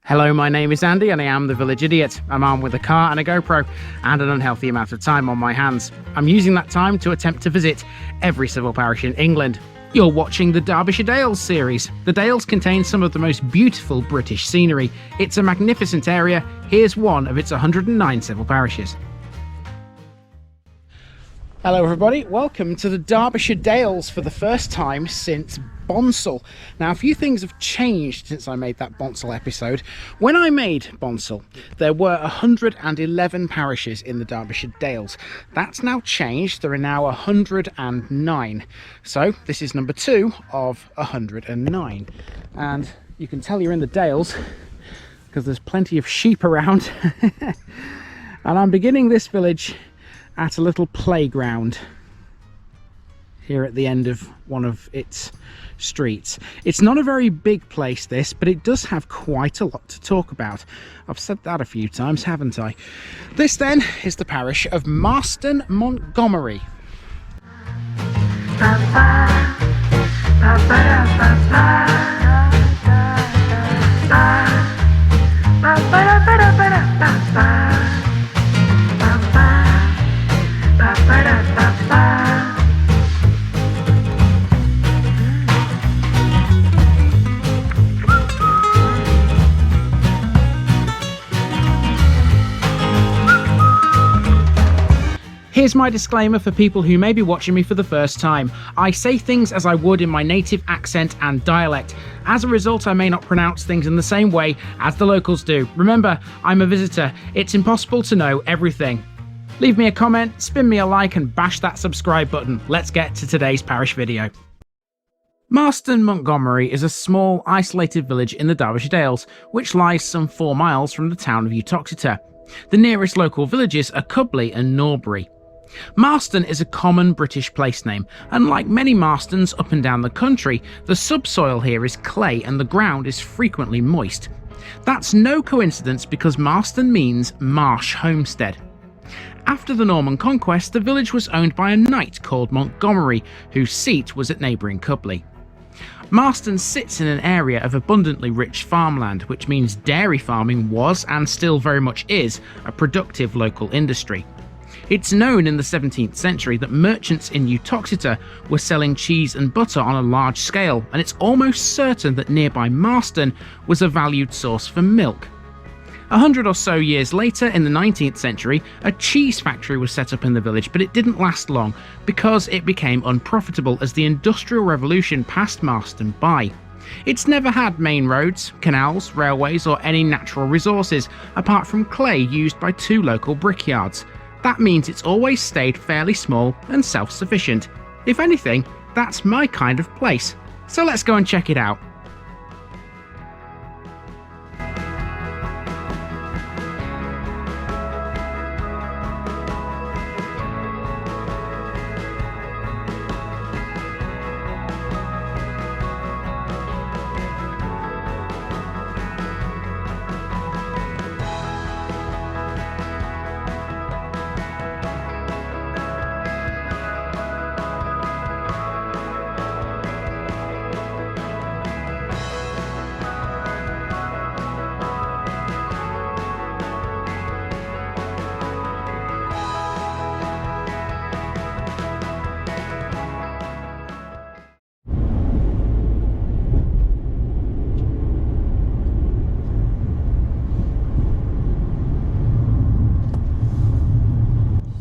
Hello, my name is Andy and I am the Village Idiot. I'm armed with a car and a GoPro and an unhealthy amount of time on my hands. I'm using that time to attempt to visit every civil parish in England. You're watching the Derbyshire Dales series. The Dales contain some of the most beautiful British scenery. It's a magnificent area. Here's one of its 109 civil parishes. Hello everybody, welcome to the Derbyshire Dales for the first time since Bonsall. Now a few things have changed since I made that Bonsall episode. When I made Bonsall, there were 111 parishes in the Derbyshire Dales. That's now changed, there are now 109. So this is number 2 of 109. And you can tell you're in the Dales because there's plenty of sheep around. And I'm beginning this village at a little playground here at the end of one of its streets. It's not a very big place this, but it does have quite a lot to talk about. I've said that a few times, haven't I? This then is the parish of Marston Montgomery. Here's my disclaimer for people who may be watching me for the first time. I say things as I would in my native accent and dialect. As a result, I may not pronounce things in the same way as the locals do. Remember, I'm a visitor. It's impossible to know everything. Leave me a comment, spin me a like and bash that subscribe button. Let's get to today's parish video. Marston Montgomery is a small, isolated village in the Derbyshire Dales, which lies some 4 miles from the town of Uttoxeter. The nearest local villages are Cubley and Norbury. Marston is a common British place name, and like many Marstons up and down the country, the subsoil here is clay and the ground is frequently moist. That's no coincidence because Marston means marsh homestead. After the Norman Conquest, the village was owned by a knight called Montgomery, whose seat was at neighbouring Cubley. Marston sits in an area of abundantly rich farmland, which means dairy farming was, and still very much is, a productive local industry. It's known in the 17th century that merchants in Uttoxeter were selling cheese and butter on a large scale, and it's almost certain that nearby Marston was a valued source for milk. 100 or so years later, in the 19th century, a cheese factory was set up in the village, but it didn't last long because it became unprofitable as the Industrial Revolution passed Marston by. It's never had main roads, canals, railways or any natural resources, apart from clay used by 2 local brickyards. That means it's always stayed fairly small and self-sufficient. If anything, that's my kind of place. So let's go and check it out.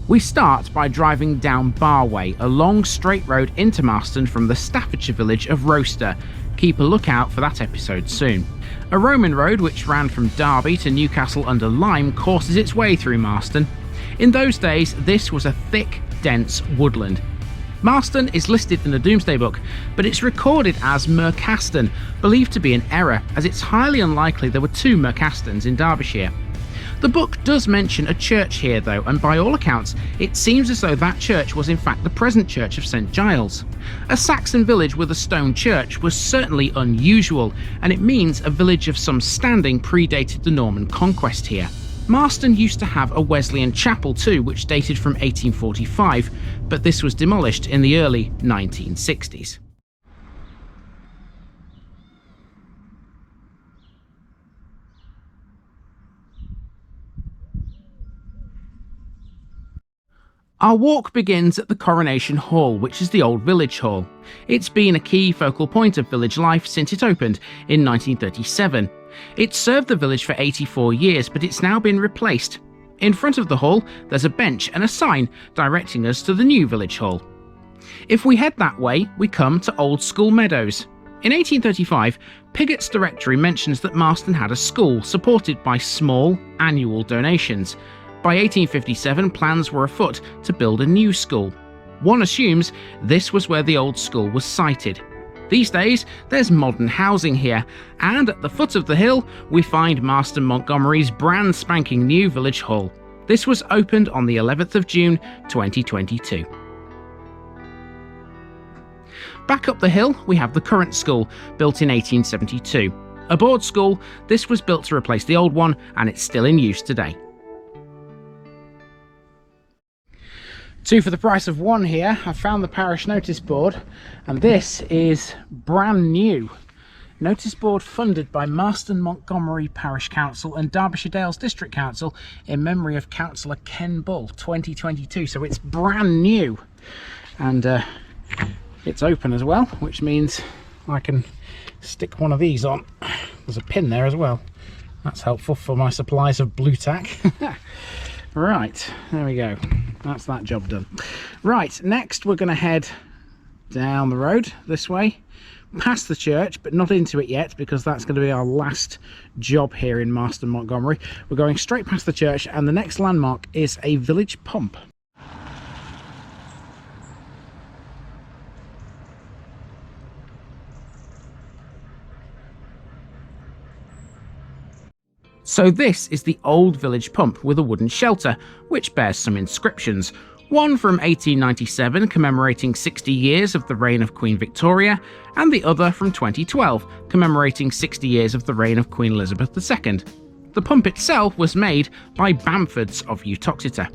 We start by driving down Barway, a long straight road into Marston from the Staffordshire village of Roaster. Keep a lookout for that episode soon. A Roman road which ran from Derby to Newcastle under Lyme courses its way through Marston. In those days, this was a thick, dense woodland. Marston is listed in the Domesday Book, but it's recorded as Mercaston, believed to be an error, as it's highly unlikely there were 2 Mercastons in Derbyshire. The book does mention a church here though, and by all accounts, it seems as though that church was in fact the present church of St Giles. A Saxon village with a stone church was certainly unusual, and it means a village of some standing predated the Norman Conquest here. Marston used to have a Wesleyan chapel too, which dated from 1845, but this was demolished in the early 1960s. Our walk begins at the Coronation Hall, which is the old village hall. It's been a key focal point of village life since it opened in 1937. It served the village for 84 years, but it's now been replaced. In front of the hall, there's a bench and a sign directing us to the new village hall. If we head that way, we come to Old School Meadows. In 1835, Piggott's Directory mentions that Marston had a school supported by small, annual donations. By 1857, plans were afoot to build a new school. One assumes this was where the old school was sited. These days, there's modern housing here, and at the foot of the hill, we find Marston Montgomery's brand spanking new village hall. This was opened on the 11th of June, 2022. Back up the hill, we have the current school, built in 1872. A board school, this was built to replace the old one, and it's still in use today. Two for the price of one here. I found the parish notice board, and this is brand new. Notice board funded by Marston Montgomery Parish Council and Derbyshire Dales District Council in memory of Councillor Ken Bull, 2022. So it's brand new, and it's open as well, which means I can stick one of these on. There's a pin there as well. That's helpful for my supplies of blue tack. Right, there we go. That's that job done. Right, next we're going to head down the road this way, past the church, but not into it yet, because that's going to be our last job here in Marston Montgomery. We're going straight past the church, and the next landmark is a village pump. So this is the old village pump with a wooden shelter, which bears some inscriptions. One from 1897 commemorating 60 years of the reign of Queen Victoria, and the other from 2012 commemorating 60 years of the reign of Queen Elizabeth II. The pump itself was made by Bamfords of Uttoxeter.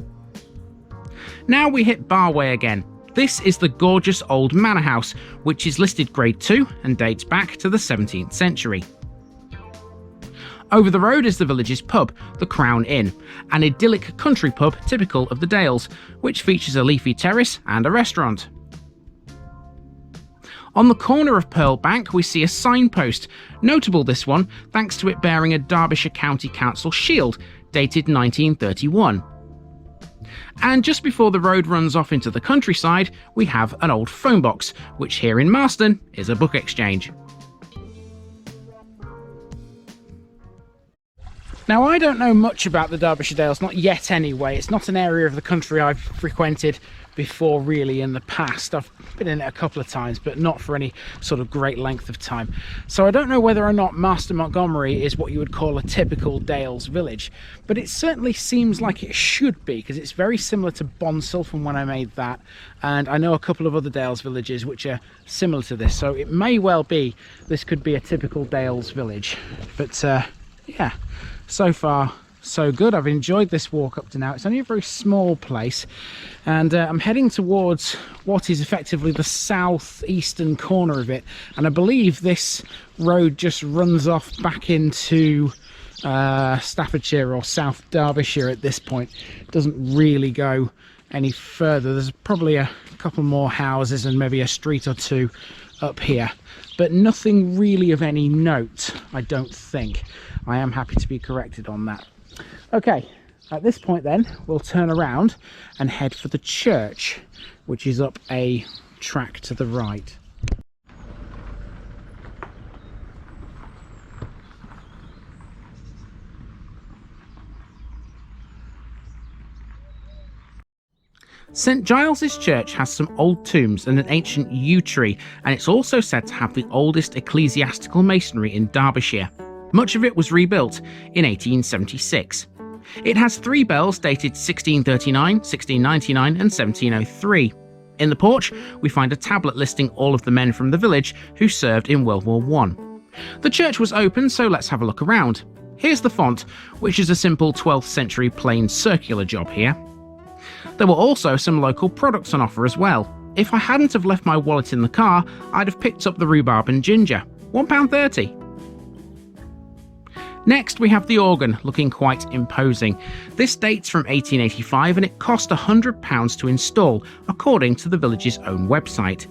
Now we hit Barway again. This is the gorgeous old manor house, which is listed Grade 2 and dates back to the 17th century. Over the road is the village's pub, the Crown Inn, an idyllic country pub typical of the Dales, which features a leafy terrace and a restaurant. On the corner of Pearl Bank we see a signpost, notable this one thanks to it bearing a Derbyshire County Council shield, dated 1931. And just before the road runs off into the countryside, we have an old phone box, which here in Marston is a book exchange. Now, I don't know much about the Derbyshire Dales, not yet anyway. It's not an area of the country I've frequented before really in the past. I've been in it a couple of times, but not for any sort of great length of time. So I don't know whether or not Marston Montgomery is what you would call a typical Dales village, but it certainly seems like it should be, because it's very similar to Bonsall from when I made that, and I know a couple of other Dales villages which are similar to this, so it may well be this could be a typical Dales village. But yeah, so far so good. I've enjoyed this walk up to now. It's only a very small place, and I'm heading towards what is effectively the southeastern corner of it, and I believe this road just runs off back into Staffordshire or South Derbyshire at this point. It doesn't really go any further. There's probably a couple more houses and maybe a street or two up here, but nothing really of any note, I don't think. I am happy to be corrected on that. Okay, at this point then we'll turn around and head for the church, which is up a track to the right. St Giles's Church has some old tombs and an ancient yew tree, and it's also said to have the oldest ecclesiastical masonry in Derbyshire. Much of it was rebuilt in 1876. It has 3 bells dated 1639, 1699 and 1703. In the porch, we find a tablet listing all of the men from the village who served in World War I. The church was open, so let's have a look around. Here's the font, which is a simple 12th century plain circular job here. There were also some local products on offer as well. If I hadn't have left my wallet in the car, I'd have picked up the rhubarb and ginger, £1.30. Next, we have the organ, looking quite imposing. This dates from 1885 and it cost £100 to install, according to the village's own website.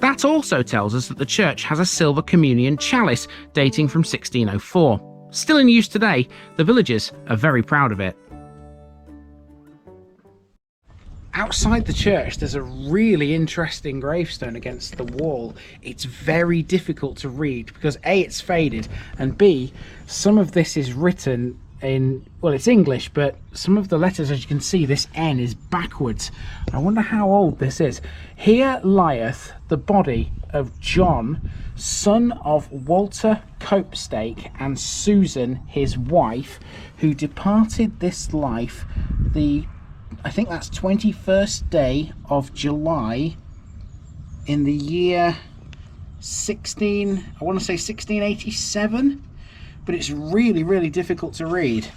That also tells us that the church has a silver communion chalice dating from 1604. Still in use today, the villagers are very proud of it. Outside the church, there's a really interesting gravestone against the wall. It's very difficult to read because A, it's faded, and B, some of this is written in, well, it's English, but some of the letters, as you can see, this N is backwards. I wonder how old this is. Here lieth the body of John, son of Walter Copestake and Susan, his wife, who departed this life I think that's 21st day of July in the year 1687, but it's really, really difficult to read.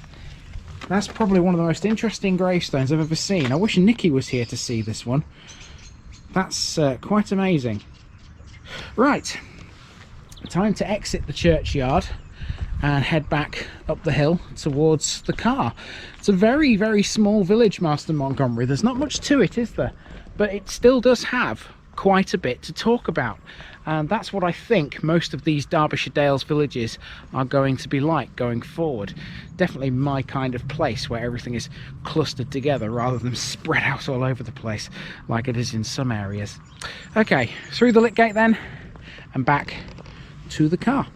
That's probably one of the most interesting gravestones I've ever seen. I wish Nikki was here to see this one. That's quite amazing. Right, time to exit the churchyard and head back up the hill towards the car. It's a very, very small village, Marston Montgomery. There's not much to it, is there? But it still does have quite a bit to talk about. And that's what I think most of these Derbyshire Dales villages are going to be like going forward. Definitely my kind of place, where everything is clustered together rather than spread out all over the place like it is in some areas. Okay, through the lit gate then, and back to the car.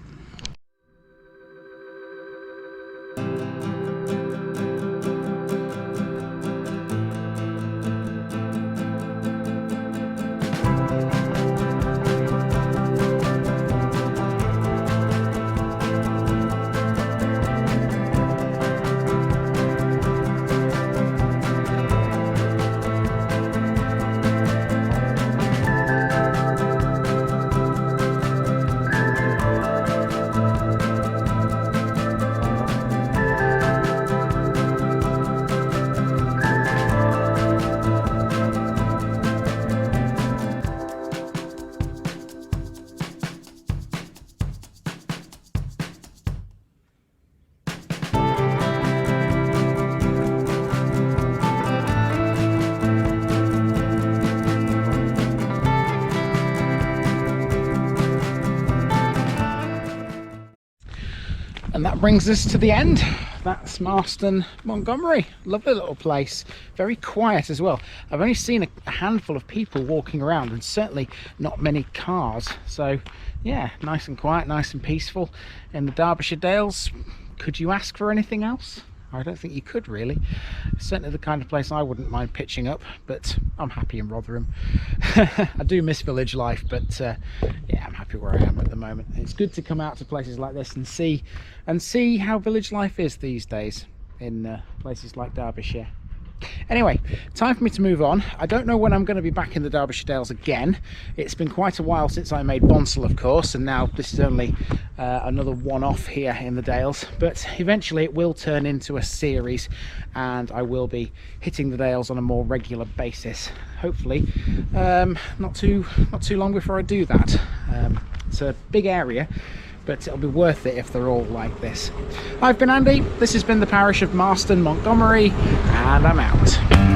And that brings us to the end. That's Marston Montgomery. Lovely little place, very quiet as well. I've only seen a handful of people walking around and certainly not many cars, so yeah, nice and quiet, nice and peaceful in the Derbyshire Dales. Could you ask for anything else? I don't think you could, really. It's certainly the kind of place I wouldn't mind pitching up, but I'm happy in Rotherham. I do miss village life, but yeah, I'm happy where I am at the moment. It's good to come out to places like this and see how village life is these days in places like Derbyshire. Anyway, time for me to move on. I don't know when I'm going to be back in the Derbyshire Dales again. It's been quite a while since I made Bonsall, of course, and now this is only another one-off here in the Dales, but eventually it will turn into a series and I will be hitting the Dales on a more regular basis. Hopefully not too long before I do that. It's a big area, but it'll be worth it if they're all like this. I've been Andy, this has been the parish of Marston Montgomery, and I'm out.